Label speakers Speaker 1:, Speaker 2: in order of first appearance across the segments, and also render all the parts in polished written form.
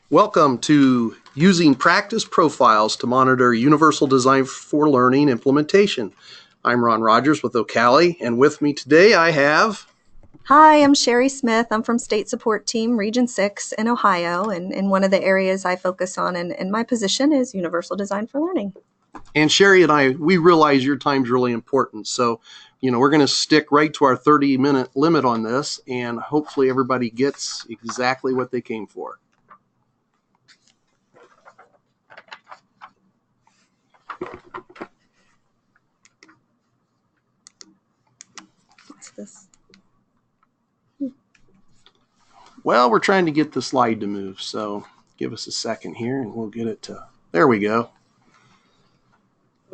Speaker 1: Welcome to Using Practice Profiles to Monitor Universal Design for Learning Implementation. I'm Ron Rogers with OCALI, and with me today I have...
Speaker 2: Hi, I'm Sherry Smith. I'm from State Support Team Region 6 in Ohio, and one of the areas I focus on in my position is Universal Design for Learning.
Speaker 1: And Sherry and I, we realize your time's really important, so we're going to stick right to our 30-minute limit on this, and hopefully everybody gets exactly what they came for.
Speaker 2: What's this?
Speaker 1: Well, we're trying to get the slide to move, so give us a second here and we'll get it to... There we go.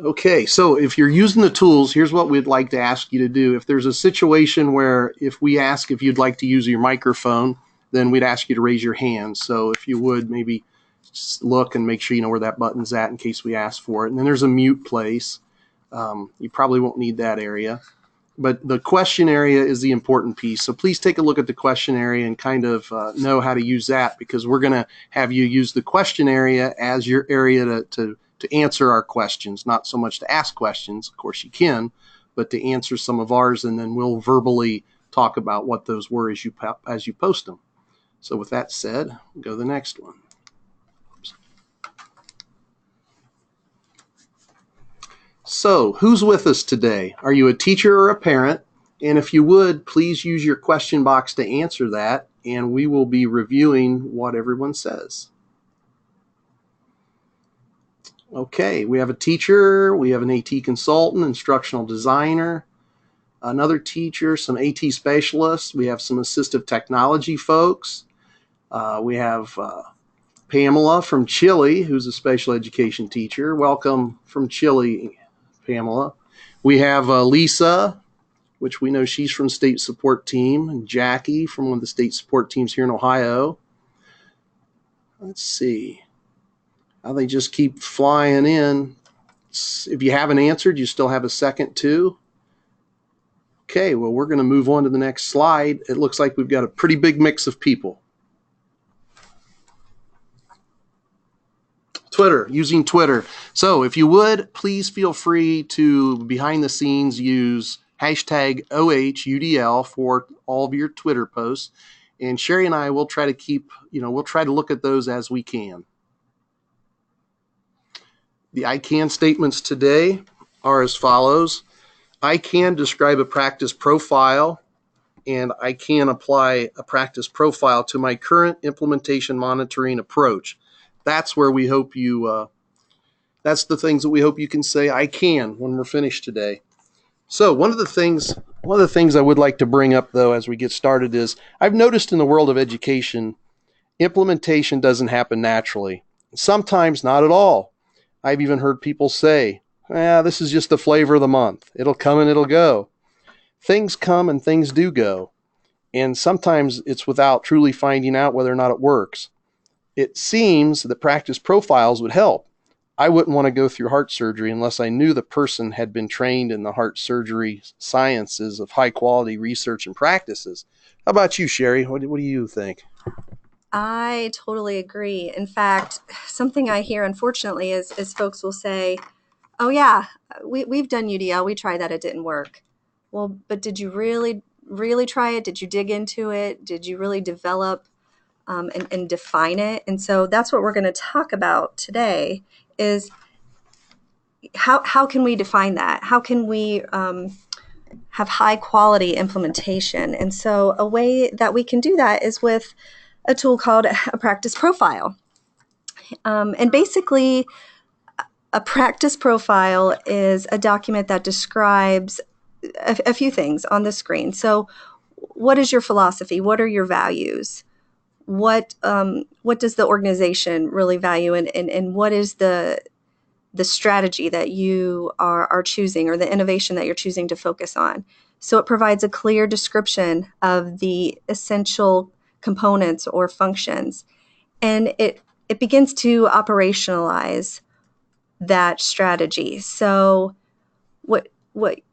Speaker 1: Okay, so if you're using the tools, here's what we'd like to ask you to do. If there's a situation where if we ask if you'd like to use your microphone, then we'd ask you to raise your hand. So if you would, maybe look and make sure you know where that button's at in case we ask for it. And then there's a mute place. You probably won't need that area. But the question area is the important piece. So please take a look at the question area and kind of know how to use that, because we're going to have you use the question area as your area to answer our questions, not so much to ask questions. Of course you can, but to answer some of ours, and then we'll verbally talk about what those were as you post them. So with that said, we'll go to the next one. So who's with us today? Are you a teacher or a parent? And if you would, please use your question box to answer that, and we will be reviewing what everyone says. Okay, we have a teacher, we have an AT consultant, instructional designer, another teacher, some AT specialists, we have some assistive technology folks, we have Pamela from Chile, who's a special education teacher. Welcome from Chile, Pamela. We have Lisa, which we know she's from State Support Team, and Jackie from one of the State Support Teams here in Ohio. Let's see. They just keep flying in. If you haven't answered, you still have a second too. Okay, well, we're going to move on to the next slide. It looks like we've got a pretty big mix of people. Twitter, using Twitter. So if you would, please feel free to, behind the scenes, use hashtag OHUDL for all of your Twitter posts. And Sherry and I will try to keep, we'll try to look at those as we can. The I can statements today are as follows. I can describe a practice profile, and I can apply a practice profile to my current implementation monitoring approach. That's where we hope you, that's the things that we hope you can say I can when we're finished today. So one of the things I would like to bring up, though, as we get started is I've noticed in the world of education, implementation doesn't happen naturally. Sometimes not at all. I've even heard people say, this is just the flavor of the month. It'll come and it'll go. Things come and things do go. And sometimes it's without truly finding out whether or not it works. It seems that practice profiles would help. I wouldn't want to go through heart surgery unless I knew the person had been trained in the heart surgery sciences of high quality research and practices. How about you, Sherry? What do you think?
Speaker 2: I totally agree. In fact, something I hear, unfortunately, is folks will say, oh yeah, we've done UDL, we tried that, it didn't work. Well, but did you really try it? Did you dig into it? Did you really develop and define it? And so that's what we're going to talk about today is how can we define that? How can we have high quality implementation? And so a way that we can do that is with a tool called a practice profile. And basically, a practice profile is a document that describes a few things on the screen. So what is your philosophy? What are your values? What does the organization really value? And what is the strategy that you are choosing, or the innovation that you're choosing to focus on? So it provides a clear description of the essential components or functions, and it begins to operationalize that strategy. So what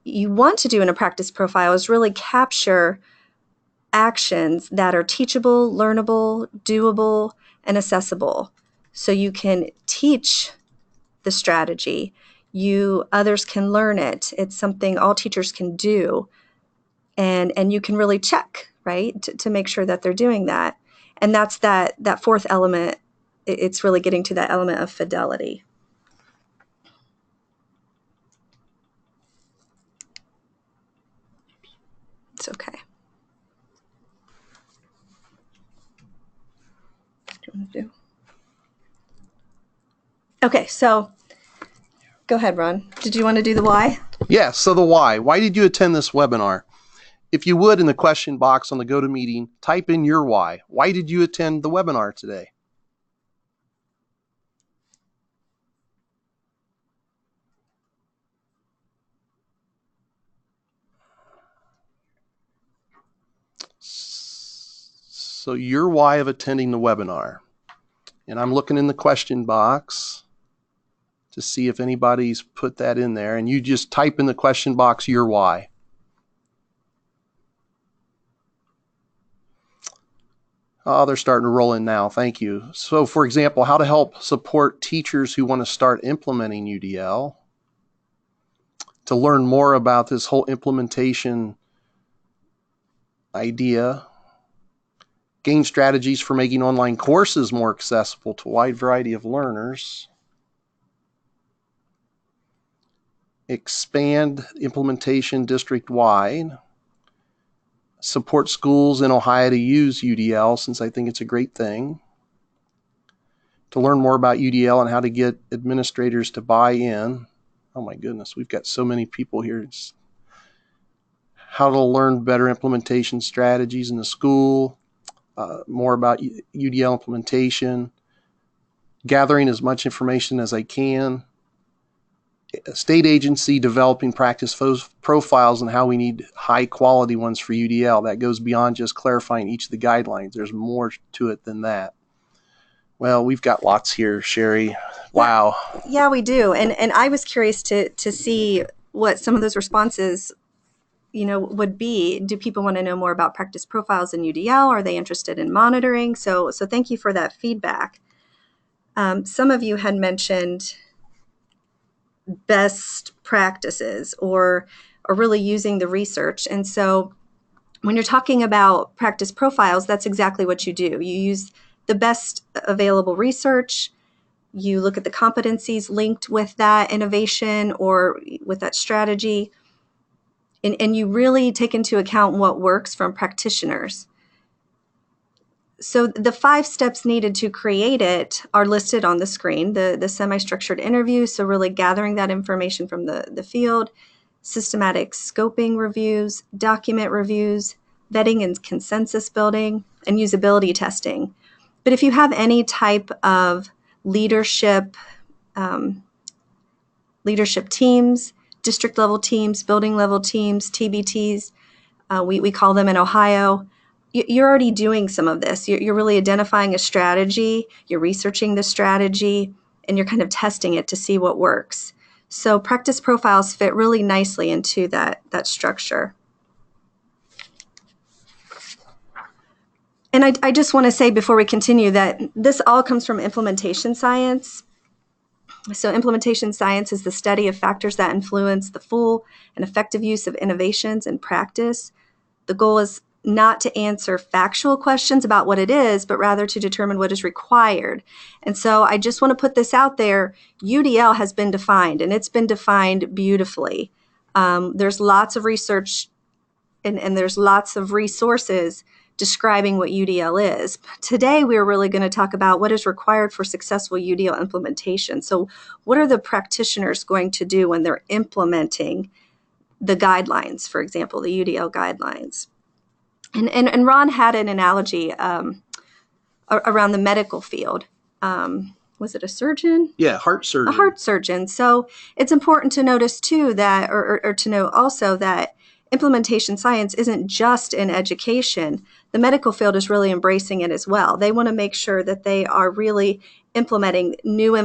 Speaker 2: you want to do in a practice profile is really capture actions that are teachable, learnable, doable, and accessible. So you can teach the strategy. Others can learn it. It's something all teachers can do. And you can really check, right, to make sure that they're doing that. And that's that fourth element. It's really getting to that element of fidelity. It's okay. What do you want to do? Okay, so go ahead, Ron. Did you want to do the why?
Speaker 1: Yeah, so the why. Why did you attend this webinar? If you would, in the question box on the GoToMeeting, type in your why. Why did you attend the webinar today? So your why of attending the webinar. And I'm looking in the question box to see if anybody's put that in there. And you just type in the question box your why. Oh, they're starting to roll in now. Thank you. So, for example, how to help support teachers who want to start implementing UDL. To learn more about this whole implementation idea. Gain strategies for making online courses more accessible to a wide variety of learners. Expand implementation district-wide. Support schools in Ohio to use UDL, since I think it's a great thing. To learn more about UDL and how to get administrators to buy in. Oh my goodness, we've got so many people here. It's how to learn better implementation strategies in the school. More about UDL implementation. Gathering as much information as I can. A state agency developing practice profiles and how we need high quality ones for UDL. That goes beyond just clarifying each of the guidelines. There's more to it than that. Well, we've got lots here, Sherry. Wow.
Speaker 2: Yeah, we do. And I was curious to see what some of those responses, would be. Do people want to know more about practice profiles in UDL? Are they interested in monitoring? So thank you for that feedback. Some of you had mentioned best practices or really using the research. And so when you're talking about practice profiles, that's exactly what you do. You use the best available research. You look at the competencies linked with that innovation or with that strategy. And you really take into account what works from practitioners. So the 5 steps needed to create it are listed on the screen. The semi-structured interview, so really gathering that information from the field, systematic scoping reviews, document reviews, vetting and consensus building, and usability testing. But if you have any type of leadership teams, district level teams, building level teams, TBTs, we call them in Ohio, you're already doing some of this. You're really identifying a strategy, you're researching the strategy, and you're kind of testing it to see what works. So practice profiles fit really nicely into that structure. And I just want to say before we continue that this all comes from implementation science. So implementation science is the study of factors that influence the full and effective use of innovations in practice. The goal is not to answer factual questions about what it is, but rather to determine what is required. And so I just want to put this out there. UDL has been defined, and it's been defined beautifully. There's lots of research and there's lots of resources describing what UDL is. Today, we're really going to talk about what is required for successful UDL implementation. So what are the practitioners going to do when they're implementing the guidelines, for example, the UDL guidelines? And Ron had an analogy around the medical field. Was it a surgeon?
Speaker 1: Yeah, heart surgeon.
Speaker 2: A heart surgeon. So it's important to notice too that, or to know also that implementation science isn't just in education. The medical field is really embracing it as well. They want to make sure that they are really implementing new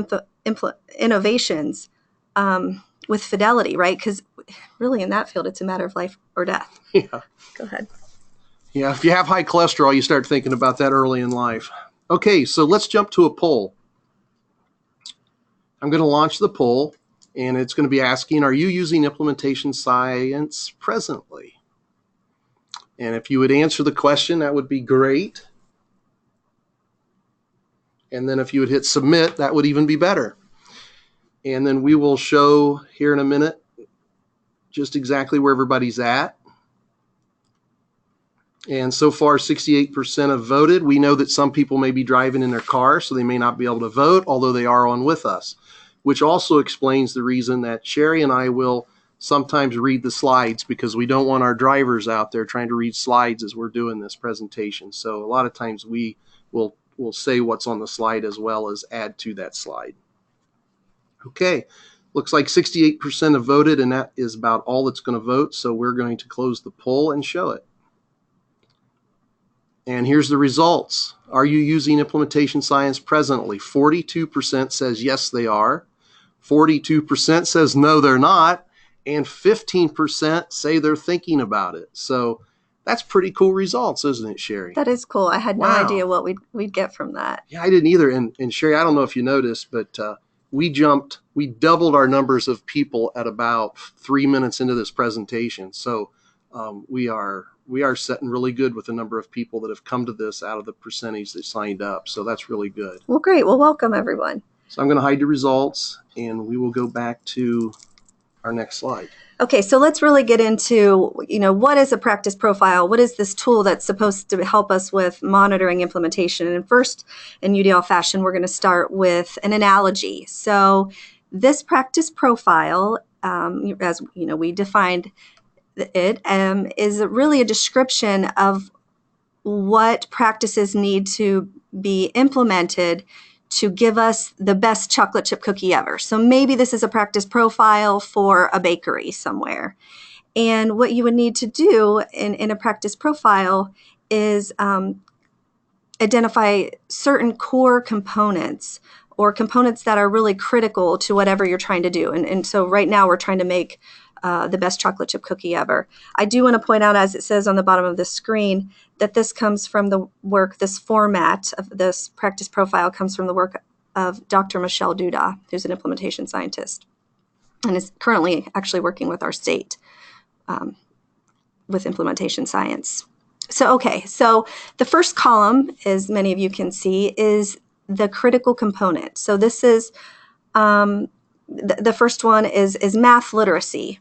Speaker 2: innovations with fidelity, right? Because really in that field, it's a matter of life or death.
Speaker 1: Yeah.
Speaker 2: Go ahead.
Speaker 1: Yeah, if you have high cholesterol, you start thinking about that early in life. Okay, so let's jump to a poll. I'm going to launch the poll, and it's going to be asking, are you using implementation science presently? And if you would answer the question, that would be great. And then if you would hit submit, that would even be better. And then we will show here in a minute just exactly where everybody's at. And so far, 68% have voted. We know that some people may be driving in their car, so they may not be able to vote, although they are on with us, which also explains the reason that Sherry and I will sometimes read the slides, because we don't want our drivers out there trying to read slides as we're doing this presentation. So a lot of times we will say what's on the slide as well as add to that slide. Okay, looks like 68% have voted, and that is about all that's going to vote. So we're going to close the poll and show it. And here's the results. Are you using implementation science presently? 42% says yes, they are. 42% says no, they're not. And 15% say they're thinking about it. So that's pretty cool results, isn't it, Sherry?
Speaker 2: That is cool. I had no idea what we'd get from that.
Speaker 1: Yeah, I didn't either. And Sherry, I don't know if you noticed, but we doubled our numbers of people at about 3 minutes into this presentation. So we are setting really good with the number of people that have come to this out of the percentage that signed up. So that's really good.
Speaker 2: Well, great. Well, welcome everyone.
Speaker 1: So I'm going to hide the results, and we will go back to our next slide.
Speaker 2: Okay, so let's really get into, what is a practice profile? What is this tool that's supposed to help us with monitoring implementation? And first, in UDL fashion, we're going to start with an analogy. So this practice profile, as we defined it, is really a description of what practices need to be implemented to give us the best chocolate chip cookie ever. So maybe this is a practice profile for a bakery somewhere. And what you would need to do in a practice profile is identify certain core components or components that are really critical to whatever you're trying to do. And so right now we're trying to make the best chocolate chip cookie ever. I do want to point out, as it says on the bottom of the screen, that this comes from the work, this format of this practice profile comes from the work of Dr. Michelle Duda, who's an implementation scientist and is currently actually working with our state with implementation science. So the first column, as many of you can see, is the critical component. So this is, the first one is math literacy.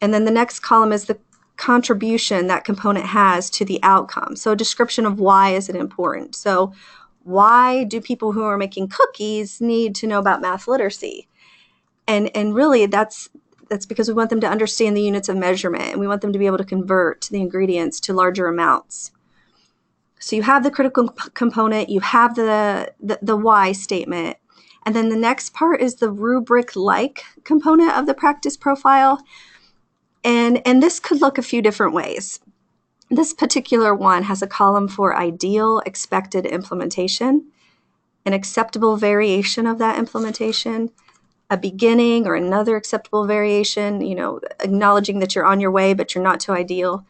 Speaker 2: And then the next column is the contribution that component has to the outcome. So a description of why is it important. So why do people who are making cookies need to know about math literacy? And really that's because we want them to understand the units of measurement, and we want them to be able to convert the ingredients to larger amounts. So you have the critical component, you have the why statement, and then the next part is the rubric-like component of the practice profile. And this could look a few different ways. This particular one has a column for ideal expected implementation, an acceptable variation of that implementation, a beginning or another acceptable variation, acknowledging that you're on your way but you're not to ideal,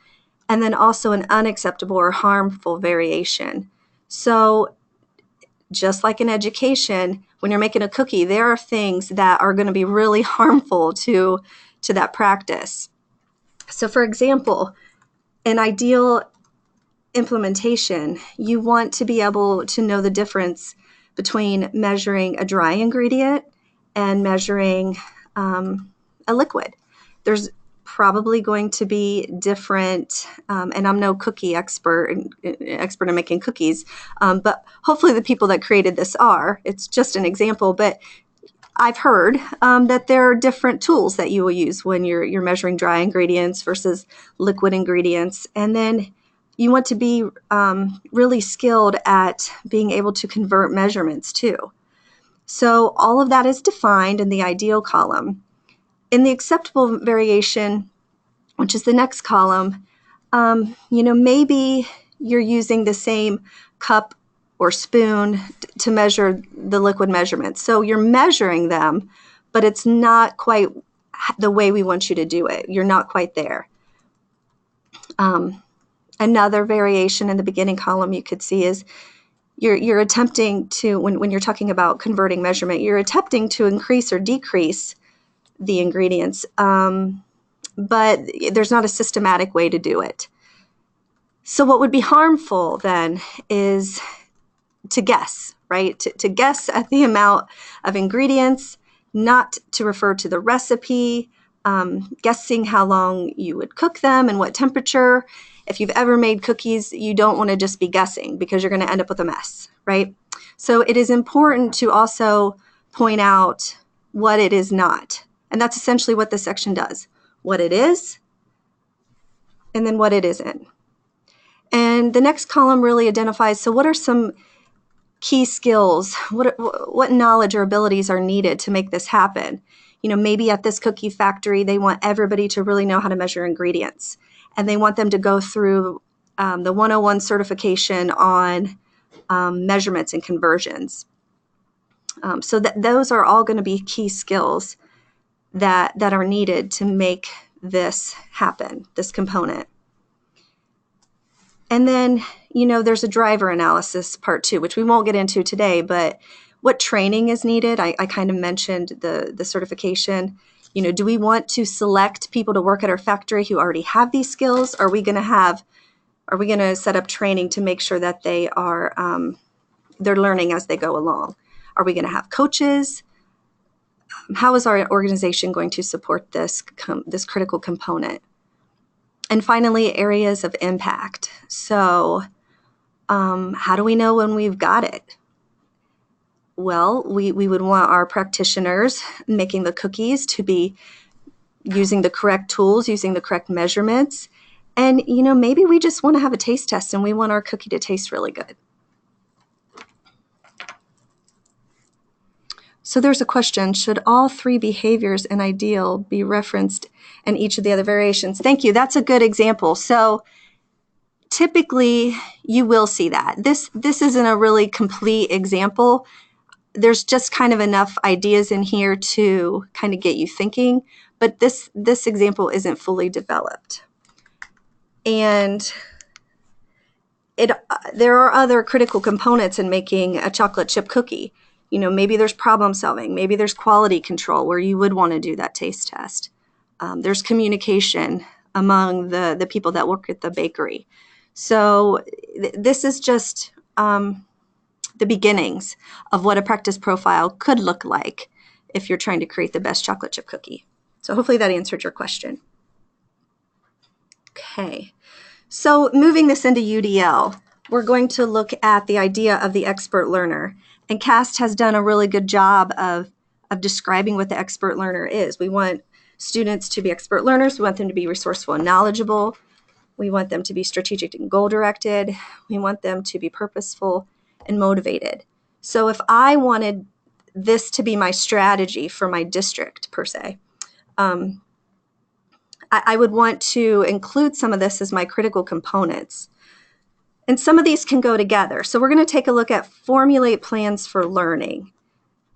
Speaker 2: and then also an unacceptable or harmful variation. So just like in education, when you're making a cookie, there are things that are going to be really harmful to that practice. So for example, in ideal implementation, you want to be able to know the difference between measuring a dry ingredient and measuring a liquid. There's probably going to be different, and I'm no cookie expert in making cookies, but hopefully the people that created this are. It's just an example, but I've heard that there are different tools that you will use when you're measuring dry ingredients versus liquid ingredients. And then you want to be really skilled at being able to convert measurements too. So all of that is defined in the ideal column. In the acceptable variation, which is the next column, maybe you're using the same cup or spoon to measure the liquid measurements. So you're measuring them, but it's not quite the way we want you to do it. You're not quite there. Another variation in the beginning column you could see is you're attempting to, when you're talking about converting measurement, you're attempting to increase or decrease the ingredients, but there's not a systematic way to do it. So what would be harmful then is to guess, right? To guess at the amount of ingredients, not to refer to the recipe, guessing how long you would cook them and what temperature. If you've ever made cookies, you don't want to just be guessing because you're going to end up with a mess, right? So it is important to also point out what it is not. And that's essentially what this section does. What it is, and then what it isn't. And the next column really identifies, so what are some key skills? What knowledge or abilities are needed to make this happen? You know, maybe at this cookie factory, they want everybody to really know how to measure ingredients. And they want them to go through the 101 certification on measurements and conversions. So those are all going to be key skills that are needed to make this happen, this component. And then, you know, there's a driver analysis part 2, which we won't get into today, but what training is needed? I kind of mentioned the certification. You know, do we want to select people to work at our factory who already have these skills? Are we going to set up training to make sure that they are, they're learning as they go along? Are we going to have coaches? How is our organization going to support this critical component? And finally, areas of impact. So how do we know when we've got it? Well, we would want our practitioners making the cookies to be using the correct tools, using the correct measurements. And, you know, maybe we just want to have a taste test and we want our cookie to taste really good. So there's a question, should all 3 behaviors in ideal be referenced in each of the other variations? Thank you. That's a good example. So typically you will see that. This isn't a really complete example. There's just kind of enough ideas in here to kind of get you thinking, but this example isn't fully developed. And there are other critical components in making a chocolate chip cookie. You know, maybe there's problem solving, maybe there's quality control where you would want to do that taste test. There's communication among the people that work at the bakery. So this is just the beginnings of what a practice profile could look like if you're trying to create the best chocolate chip cookie. So hopefully that answered your question. Okay, so moving this into UDL, we're going to look at the idea of the expert learner. And CAST has done a really good job of describing what the expert learner is. We want students to be expert learners. We want them to be resourceful and knowledgeable. We want them to be strategic and goal-directed. We want them to be purposeful and motivated. So if I wanted this to be my strategy for my district, per se, I would want to include some of this as my critical components. And some of these can go together. So we're going to take a look at formulate plans for learning.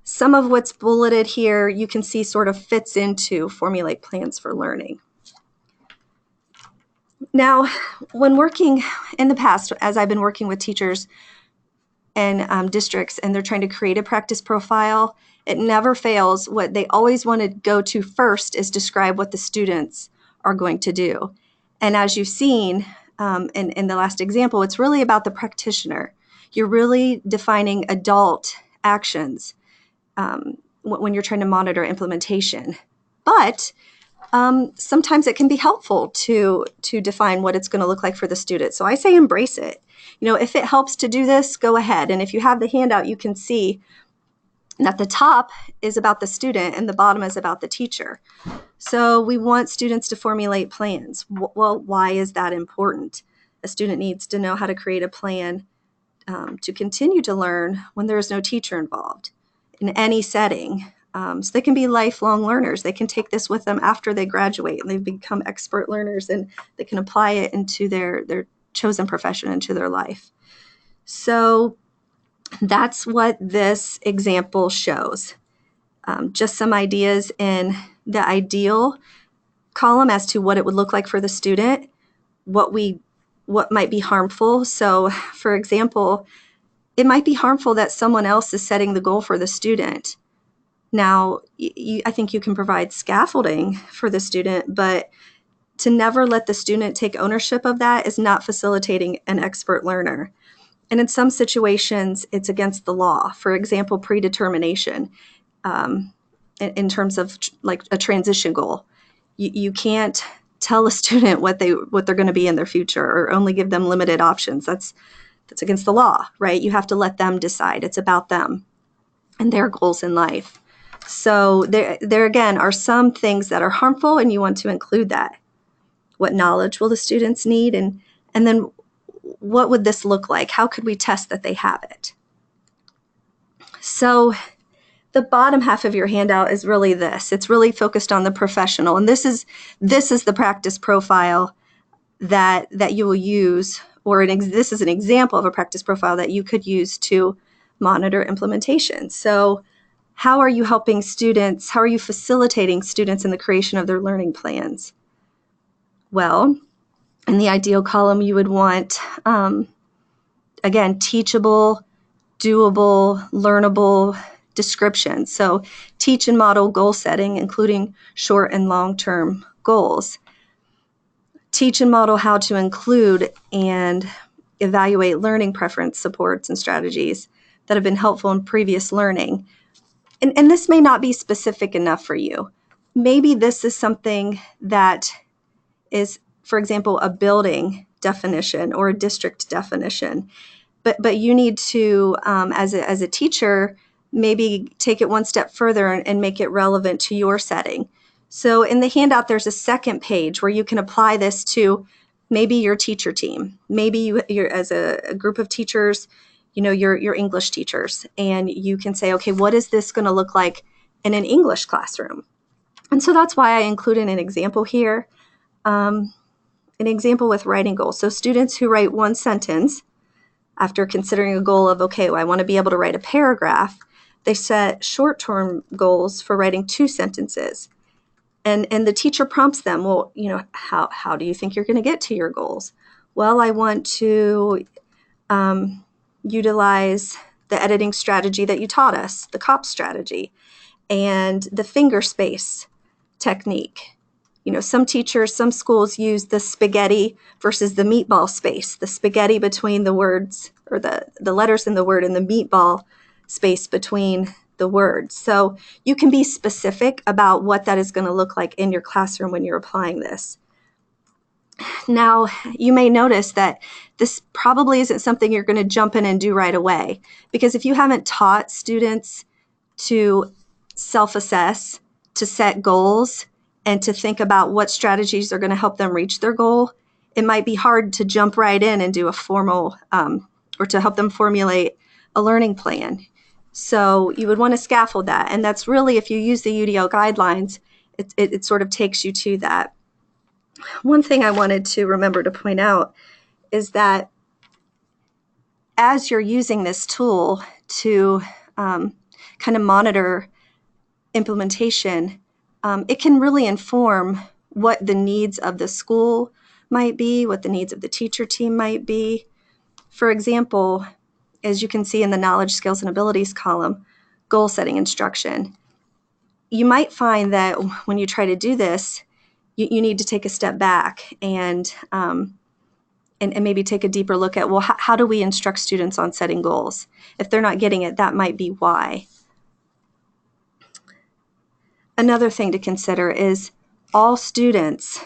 Speaker 2: Some of what's bulleted here you can see sort of fits into formulate plans for learning. Now, when working in the past, as I've been working with teachers and districts, and they're trying to create a practice profile, it never fails. What they always want to go to first is describe what the students are going to do. And as you've seen in the last example, it's really about the practitioner. You're really defining adult actions when you're trying to monitor implementation. But sometimes it can be helpful to define what it's going to look like for the student. So I say embrace it. You know, if it helps to do this, go ahead. And if you have the handout, you can see that the top is about the student and the bottom is about the teacher. So we want students to formulate plans. Well, why is that important? A student needs to know how to create a plan to continue to learn when there is no teacher involved in any setting. So they can be lifelong learners. They can take this with them after they graduate and they've become expert learners, and they can apply it into their chosen profession, into their life. So that's what this example shows. Just some ideas in the ideal column as to what it would look like for the student, what might be harmful. So for example, it might be harmful that someone else is setting the goal for the student. Now, I think you can provide scaffolding for the student, but to never let the student take ownership of that is not facilitating an expert learner. And in some situations, it's against the law. For example, predetermination, in terms of like a transition goal. You can't tell a student what they're going to be in their future, or only give them limited options. That's against the law, right? You have to let them decide. It's about them and their goals in life. So there again are some things that are harmful, and you want to include that. What knowledge will the students need? And then what would this look like? How could we test that they have it? So the bottom half of your handout is really this. It's really focused on the professional. And this is the practice profile that you will use, or this is an example of a practice profile that you could use to monitor implementation. So how are you helping students? How are you facilitating students in the creation of their learning plans? Well, in the ideal column, you would want, again, teachable, doable, learnable description. So teach and model goal setting, including short and long-term goals. Teach and model how to include and evaluate learning preference supports and strategies that have been helpful in previous learning. And this may not be specific enough for you. Maybe this is something that is, for example, a building definition or a district definition. But you need to, as a teacher, maybe take it one step further and make it relevant to your setting. So in the handout, there's a second page where you can apply this to maybe your teacher team. Maybe you're as a group of teachers, your English teachers, and you can say, okay, what is this going to look like in an English classroom? And so that's why I included an example here, an example with writing goals. So students who write one sentence after considering a goal of, okay, well, I want to be able to write a paragraph, they set short-term goals for writing 2 sentences. And the teacher prompts them, well, how do you think you're going to get to your goals? Well, I want to utilize the editing strategy that you taught us, the COP strategy, and the finger space technique. Some teachers, some schools use the spaghetti versus the meatball space, the spaghetti between the words, or the letters in the word, and the meatball space between the words. So you can be specific about what that is going to look like in your classroom when you're applying this. Now, you may notice that this probably isn't something you're going to jump in and do right away, because if you haven't taught students to self-assess, to set goals, and to think about what strategies are going to help them reach their goal, it might be hard to jump right in and do a formal, or to help them formulate a learning plan. So you would want to scaffold that. And that's really, if you use the UDL guidelines, it sort of takes you to that. One thing I wanted to remember to point out is that as you're using this tool to kind of monitor implementation, it can really inform what the needs of the school might be, what the needs of the teacher team might be. For example, as you can see in the knowledge, skills, and abilities column, goal setting instruction. You might find that when you try to do this, you need to take a step back and maybe take a deeper look at, well, how do we instruct students on setting goals? If they're not getting it, that might be why. Another thing to consider is all students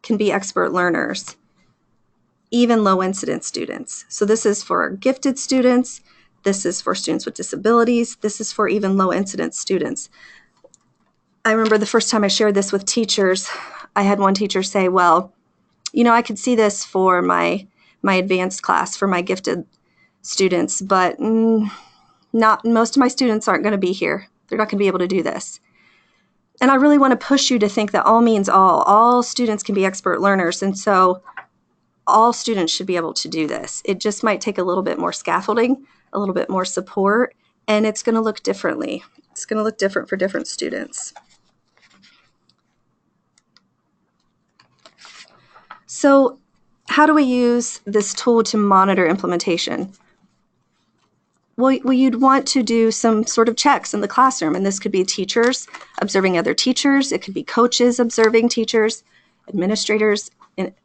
Speaker 2: can be expert learners, even low incidence students. So this is for gifted students, this is for students with disabilities, this is for even low incidence students. I remember the first time I shared this with teachers, I had one teacher say, well, I could see this for my advanced class, for my gifted students, but not most of my students aren't going to be here. They're not going to be able to do this. And I really want to push you to think that all means all. All students can be expert learners, and so all students should be able to do this. It just might take a little bit more scaffolding, a little bit more support, and it's going to look differently. It's going to look different for different students. So how do we use this tool to monitor implementation? Well, you'd want to do some sort of checks in the classroom, and this could be teachers observing other teachers. It could be coaches observing teachers, administrators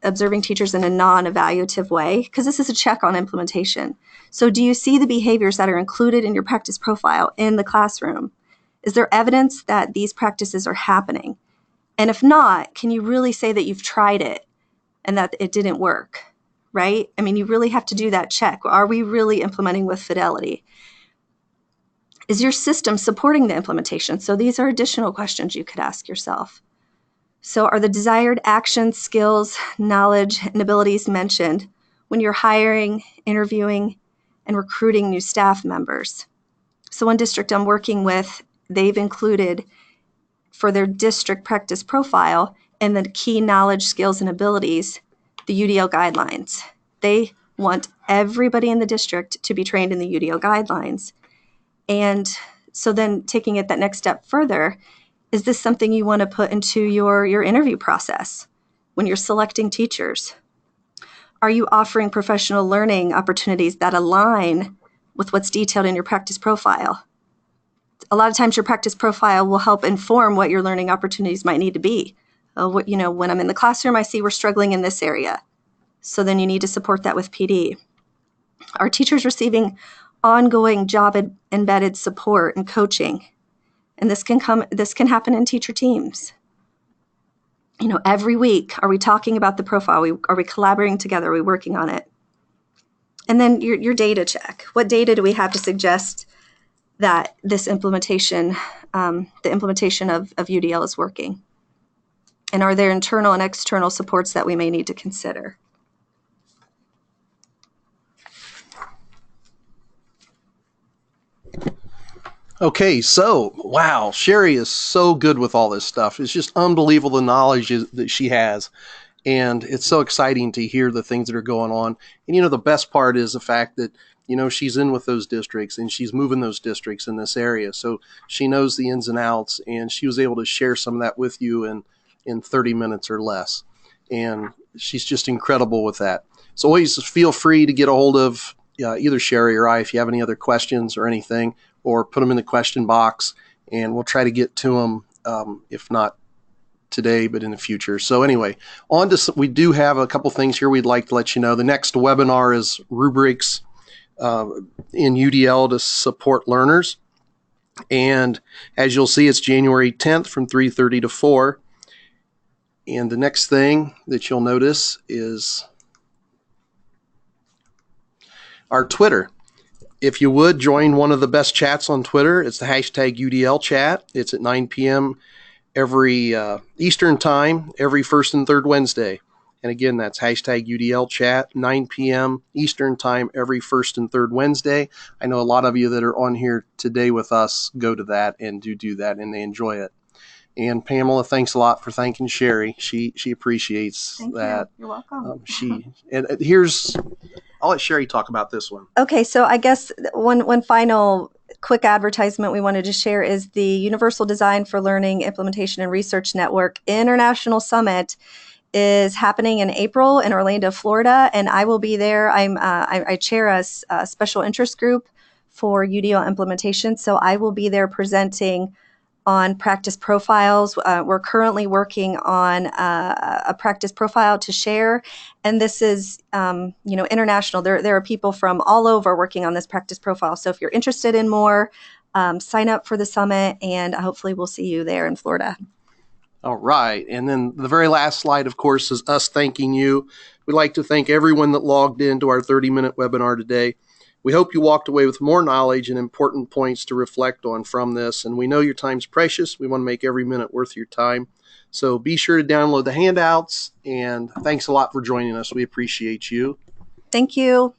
Speaker 2: observing teachers in a non-evaluative way, because this is a check on implementation. So do you see the behaviors that are included in your practice profile in the classroom? Is there evidence that these practices are happening? And if not, can you really say that you've tried it and that it didn't work? Right? I mean, you really have to do that check. Are we really implementing with fidelity? Is your system supporting the implementation? So these are additional questions you could ask yourself. So are the desired actions, skills, knowledge, and abilities mentioned when you're hiring, interviewing, and recruiting new staff members? So one district I'm working with, they've included for their district practice profile and the key knowledge, skills, and abilities, the UDL guidelines. They want everybody in the district to be trained in the UDL guidelines. And so then taking it that next step further, is this something you want to put into your interview process when you're selecting teachers? Are you offering professional learning opportunities that align with what's detailed in your practice profile? A lot of times your practice profile will help inform what your learning opportunities might need to be. When I'm in the classroom, I see we're struggling in this area. So then you need to support that with PD. Are teachers receiving ongoing job-embedded support and coaching? And this can happen in teacher teams. Every week, are we talking about the profile? Are we collaborating together? Are we working on it? And then your data check. What data do we have to suggest that this implementation, the implementation of UDL is working? And are there internal and external supports that we may need to consider?
Speaker 1: Okay, so wow, Sherry is so good with all this stuff. It's just unbelievable the knowledge that she has. And it's so exciting to hear the things that are going on. And the best part is the fact that she's in with those districts and she's moving those districts in this area. So she knows the ins and outs, and she was able to share some of that with you in 30 minutes or less. And she's just incredible with that. So always feel free to get a hold of either Sherry or I if you have any other questions or anything, or put them in the question box and we'll try to get to them, if not today, but in the future. So anyway, we do have a couple things here we'd like to let you know. The next webinar is Rubrics in UDL to support learners. And as you'll see, it's January 10th from 3:30 to 4. And the next thing that you'll notice is our Twitter. If you would join one of the best chats on Twitter, it's the hashtag UDL chat. It's at 9 p.m. every Eastern time, every first and third Wednesday. And again, that's hashtag UDL chat, 9 p.m. Eastern time, every first and third Wednesday. I know a lot of you that are on here today with us go to that and do that, and they enjoy it. And Pamela, thanks a lot for thanking Sherry. She appreciates that.
Speaker 2: You're welcome.
Speaker 1: I'll let Sherry talk about this one.
Speaker 2: Okay, so I guess one final quick advertisement we wanted to share is the Universal Design for Learning Implementation and Research Network International Summit is happening in April in Orlando, Florida, and I will be there. I chair a special interest group for UDL implementation, so I will be there presenting on practice profiles. We're currently working on a practice profile to share, and this is international. There are people from all over working on this practice profile. So if you're interested in more, sign up for the summit, and hopefully we'll see you there in Florida.
Speaker 1: All right, and then the very last slide, of course, is us thanking you. We'd like to thank everyone that logged into our 30-minute webinar today. We hope you walked away with more knowledge and important points to reflect on from this. And we know your time's precious. We want to make every minute worth your time. So be sure to download the handouts. And thanks a lot for joining us. We appreciate you.
Speaker 2: Thank you.